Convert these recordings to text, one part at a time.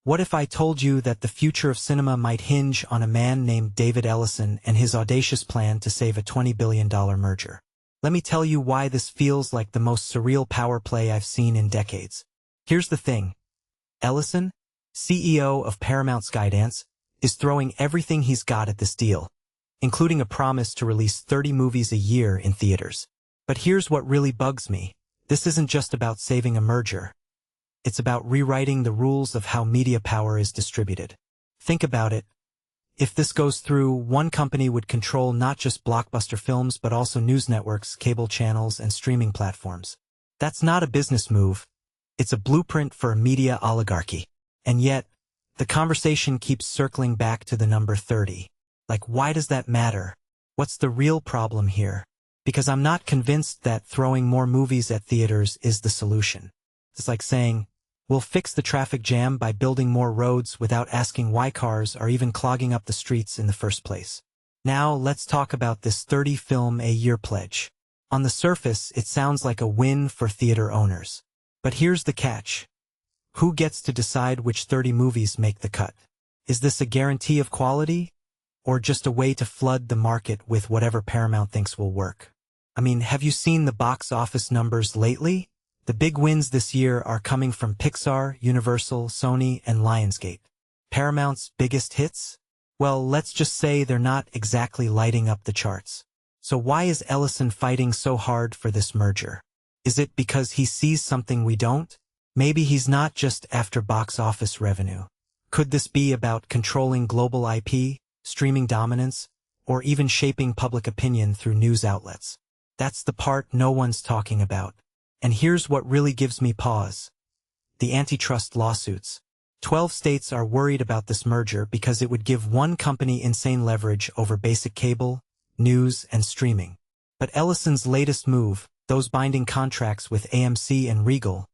What if I told you that the future of cinema might hinge on a man named David Ellison and his audacious plan to save a $20 billion merger? Let me tell you why this feels like the most surreal power play I've seen in decades. Here's the thing. Ellison, CEO of Paramount Skydance, is throwing everything he's got at this deal, including a promise to release 30 movies a year in theaters. But here's what really bugs me. This isn't just about saving a merger. It's about rewriting the rules of how media power is distributed. Think about it. If this goes through, one company would control not just blockbuster films but also news networks, cable channels, and streaming platforms. That's not a business move. It's a blueprint for a media oligarchy. And yet, the conversation keeps circling back to the number 30. Like, why does that matter? What's the real problem here? Because I'm not convinced that throwing more movies at theaters is the solution. It's like saying, we'll fix the traffic jam by building more roads without asking why cars are even clogging up the streets in the first place. Now, let's talk about this 30-film-a-year pledge. On the surface, it sounds like a win for theater owners. But here's the catch. Who gets to decide which 30 movies make the cut? Is this a guarantee of quality? Or just a way to flood the market with whatever Paramount thinks will work? I mean, have you seen the box office numbers lately? The big wins this year are coming from Pixar, Universal, Sony, and Lionsgate. Paramount's biggest hits? Well, let's just say they're not exactly lighting up the charts. So why is Ellison fighting so hard for this merger? Is it because he sees something we don't? Maybe he's not just after box office revenue. Could this be about controlling global IP, streaming dominance, or even shaping public opinion through news outlets? That's the part no one's talking about. And here's what really gives me pause. The antitrust lawsuits. 12 states are worried about this merger because it would give one company insane leverage over basic cable, news, and streaming. But Ellison's latest move, those binding contracts with AMC and Regal,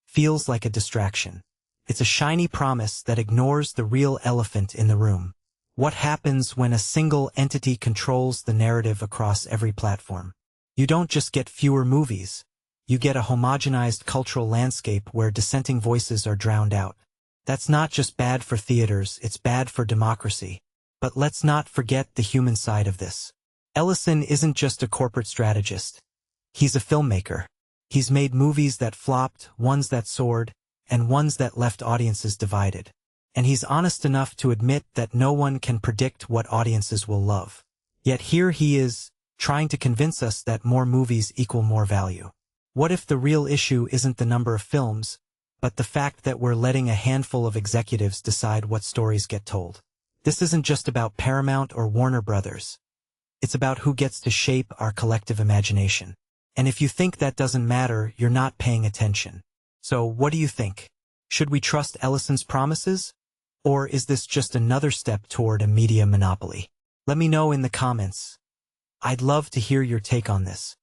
feels like a distraction. It's a shiny promise that ignores the real elephant in the room. What happens when a single entity controls the narrative across every platform? You don't just get fewer movies. You get a homogenized cultural landscape where dissenting voices are drowned out. That's not just bad for theaters, it's bad for democracy. But let's not forget the human side of this. Ellison isn't just a corporate strategist. He's a filmmaker. He's made movies that flopped, ones that soared, and ones that left audiences divided. And he's honest enough to admit that no one can predict what audiences will love. Yet here he is, trying to convince us that more movies equal more value. What if the real issue isn't the number of films, but the fact that we're letting a handful of executives decide what stories get told? This isn't just about Paramount or Warner Bros. It's about who gets to shape our collective imagination. And if you think that doesn't matter, you're not paying attention. So what do you think? Should we trust Ellison's promises? Or is this just another step toward a media monopoly? Let me know in the comments. I'd love to hear your take on this.